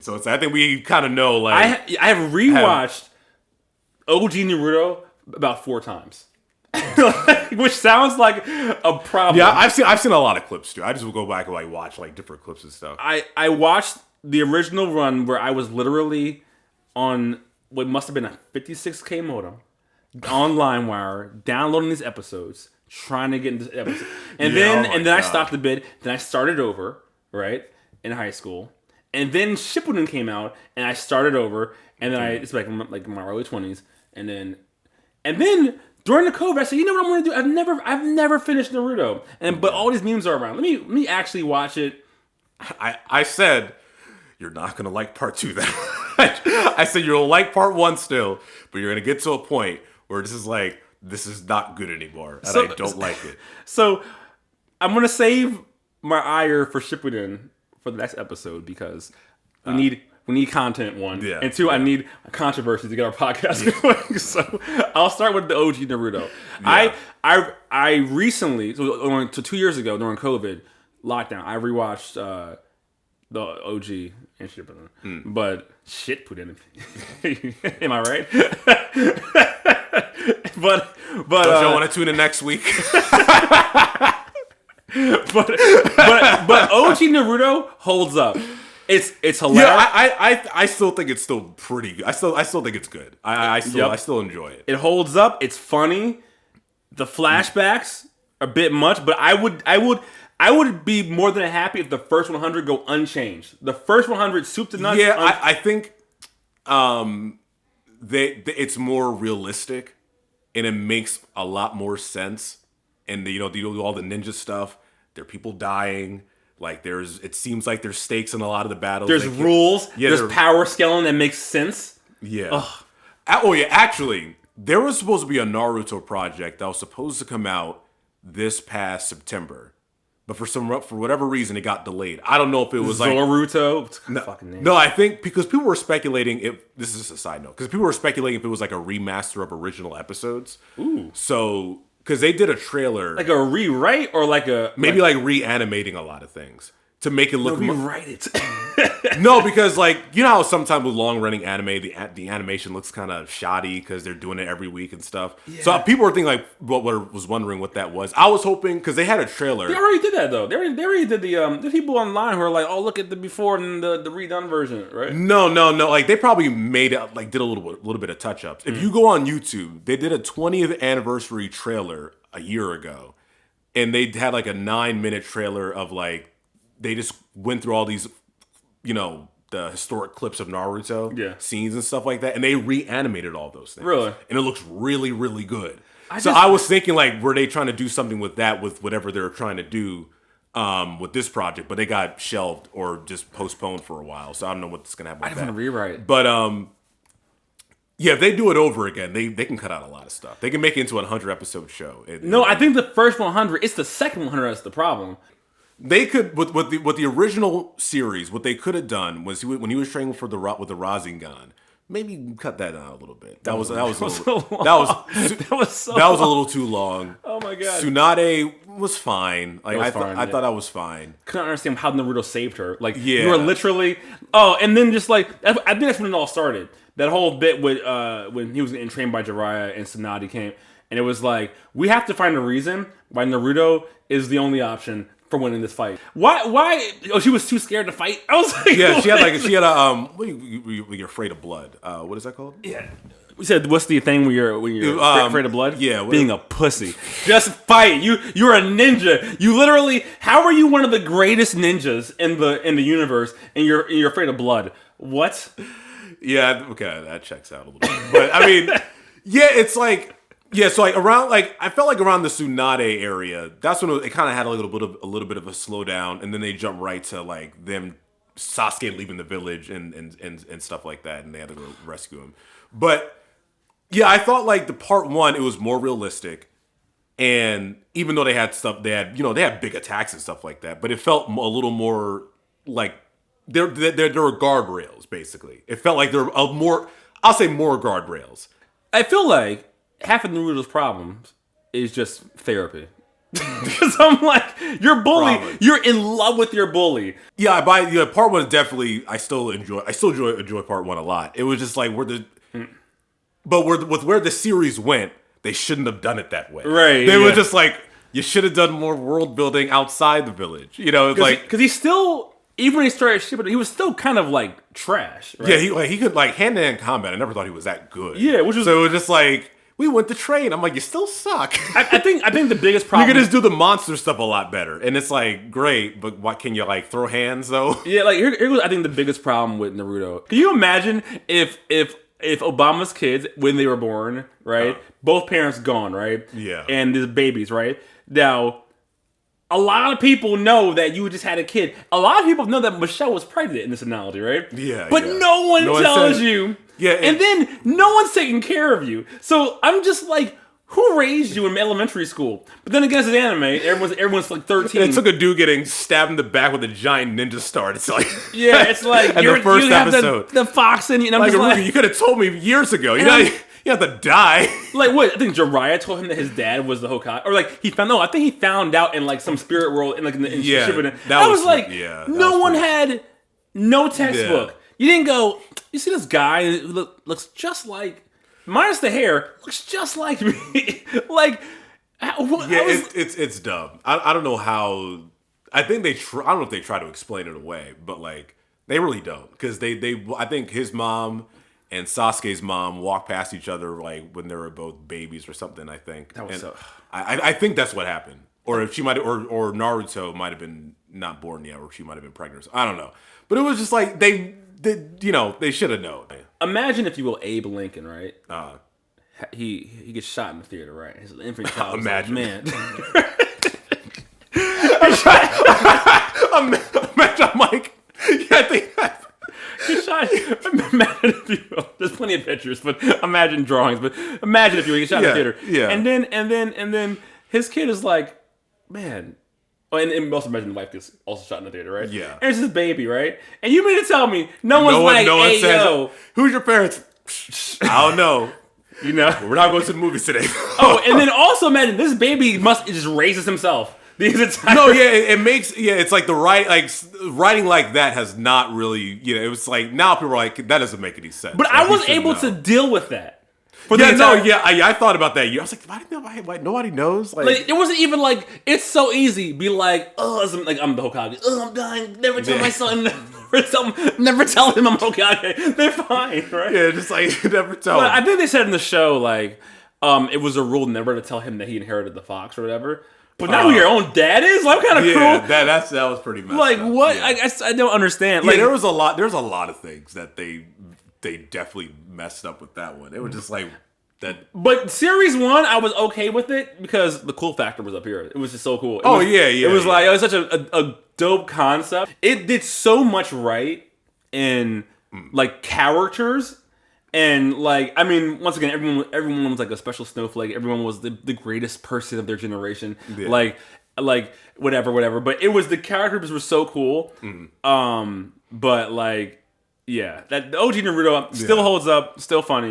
So I think we kind of know, like... I have rewatched OG Naruto about 4 times. Which sounds like a problem. Yeah, I've seen a lot of clips, too. I just will go back and like watch like different clips and stuff. I watched the original run where I was literally on what must have been a 56K modem on LimeWire, downloading these episodes, trying to get into this episode. And then I stopped a bit, then I started over, right, in high school. And then Shippuden came out, and I started over, and then it's like in my early 20s, and then during the COVID, I said, you know what I'm going to do? I've never finished Naruto, but all these memes are around. Let me actually watch it. I said you're not going to like part 2. Then I said you'll like part 1 still, but you're going to get to a point where this is not good anymore, and I don't like it. So I'm going to save my ire for Shippuden for the next episode because we need content, 1. Yeah, and 2, I need a controversy to get our podcast going. So I'll start with the OG Naruto. Yeah. I recently, so 2 years ago during COVID lockdown, I rewatched the OG and Shippuden. But shit put in it. Am I right? but don't you want to tune in next week? but OG Naruto holds up. It's hilarious. Yeah, I still think it's still pretty good. I still think it's good. I still enjoy it. It holds up. It's funny. The flashbacks are a bit much, but I would be more than happy if the first 100 go unchanged. The first 100 soup to nuts. Yeah, I think it's more realistic and it makes a lot more sense. And they do all the ninja stuff. There are people dying. Like it seems like there's stakes in a lot of the battles. There's rules. Yeah, there's power scaling that makes sense. Yeah. Ugh. Oh yeah. Actually, there was supposed to be a Naruto project that was supposed to come out this past September, but for whatever reason it got delayed. I don't know if it was Naruto. No, I think because people were speculating if this is just a side note because people were speculating if it was like a remaster of original episodes. Ooh. So. Because they did a trailer, like a rewrite or like reanimating a lot of things to make it look. Rewrite it. No, because you know how sometimes with long running anime, the animation looks kind of shoddy because they're doing it every week and stuff. Yeah. So people were thinking was wondering what that was. I was hoping because they had a trailer. They already did that though. They already did the people online who are like, oh look at the before and the redone version, right? No. Like they probably made it did a little bit of touch ups. If you go on YouTube, they did a 20th anniversary trailer a year ago, and they had like a 9-minute trailer of they just went through all these, the historic clips of Naruto scenes and stuff like that, and they reanimated all those things. Really? And it looks really, really good. I was thinking, were they trying to do something with that, with whatever they were trying to do with this project, but they got shelved or just postponed for a while, so I don't know what's going to happen with that. I didn't want to rewrite. But, yeah, if they do it over again, they can cut out a lot of stuff. They can make it into a 100-episode show. I think the first 100, it's the second 100 that's the problem. They could with the original series. What they could have done was when he was training with the Rasengan, maybe cut that down a little bit. That was a little too long. Oh my god. Tsunade was fine. I thought that was fine. Couldn't understand how Naruto saved her. You were literally and then just I think that's when it all started. That whole bit with when he was getting trained by Jiraiya and Tsunade came, and it was we have to find a reason why Naruto is the only option for winning this fight. Why? Oh, she was too scared to fight. I was like, yeah, she had you're afraid of blood. What is that called? Yeah, we said what's the thing when you're afraid of blood? Yeah, being a pussy. Just fight. You're a ninja. You literally. How are you one of the greatest ninjas in the universe and you're afraid of blood? What? Yeah, okay, that checks out a little bit. But I mean, yeah, it's so around I felt like around the Tsunade area, that's when it kind of had a little bit of a slowdown, and then they jump right to them Sasuke leaving the village and stuff like that, and they had to go rescue him. But yeah, I thought the part 1 it was more realistic, and even though they had big attacks and stuff like that, but it felt a little more there were guardrails basically. It felt like there were more guardrails. I feel like half of Naruto's problems is just therapy. Because I'm like, your bully, Probably. you're in love with your bully. Yeah, part one is definitely. I still enjoy part one a lot. It was just like where the series went, they shouldn't have done it that way. Right, They were yeah. just like, you should have done more world building outside the village. You know, it's like Because he's still, even when he started shipping, he was still kind of like trash. Right? yeah, he could like hand to hand combat. I never thought he was that good. Yeah, which was so it was just like we went to train. I'm like, you still suck. I think the biggest You problem. can just do the monster stuff a lot better, and it's like great, but what can you like throw hands though? Yeah, like here was I think the biggest problem with Naruto. Can you imagine if Obama's kids when they were born, right, both parents gone, right, Yeah. and there's babies, right? Now, a lot of people know that you just had a kid. A lot of people know that Michelle was pregnant in this analogy, right? Yeah, but yeah. no one tells said- you. Yeah, and then no one's taking care of you. So I'm just like, who raised you in elementary school? But then again, it's an anime. Everyone's like 13. It took a dude getting stabbed in the back with a giant ninja star. It's like Yeah, it's like and the first you have episode. the fox in you. And I'm Like, just like, you could have told me years ago. You And know, I'm- you have to die. like what? I think Jiraiya told him that his dad was the Hokage, or like he found. No, I think he found out in like some spirit world in Yeah, Shippuden. that I was- was like, yeah, that no was one pretty- had no textbook. Yeah. You didn't go. You see this guy who looks just like, minus the hair, looks just like me. Like, Yeah, it's dumb. I don't know how. I think I don't know if they try to explain it away, but like they really don't, because they I think his mom and Sasuke's mom walked past each other like when they were both babies or something. I think That was And so- I think that's what happened, or if she might or Naruto might have been not born yet, or she might have been pregnant. I don't know, but it was just like they should have known. imagine if you will Abe Lincoln, right? Uh, He gets shot in the theater, right? His infant child. was Imagine. like, man. imagine I'm like, yeah, I think. He shot. Imagine if you will. There's plenty of pictures, but imagine drawings. But imagine if you were shot in Yeah, the theater. yeah. And then his kid is like, man. Oh, and also imagine the wife gets also shot in the theater, right? Yeah. And it's his baby, right? And you mean to tell me no one's No one hey, says, yo, who's your parents? I don't know. you know? We're not going to the movies today. Oh, and then also imagine this baby must just raises himself. The entire no, yeah, it makes, yeah, it's like writing like that has not really, it was like, now people are like, that doesn't make any sense. But Like, I you was should able know. to deal with that. For Yeah, the entire- I thought about that. I was like, why nobody knows? Like, it wasn't even like, it's so easy. Be like, I'm the Hokage. Oh, I'm dying. Never tell my son. Never tell him I'm Hokage. They're fine, right? yeah, just like, never tell But I them. think they said in the show, like, it was a rule never to tell him that he inherited the fox or whatever. But now who your own dad is? Like, what kind of Yeah, cruel? that was pretty messed Like, up. what? Yeah. I don't understand. Yeah, Like, there's a lot of things that they definitely messed up with that one. It was just like that. but series 1, I was okay with it because the cool factor was up here. It was just so cool. It Oh, was, yeah, It was yeah. like, it was such a dope concept. It did so much right in like characters. And like, I mean, once again, everyone was like a special snowflake. Everyone was the greatest person of their generation. Yeah. Like whatever. But it was, the characters were so cool. But like, yeah, that the OG Naruto still holds up, still funny.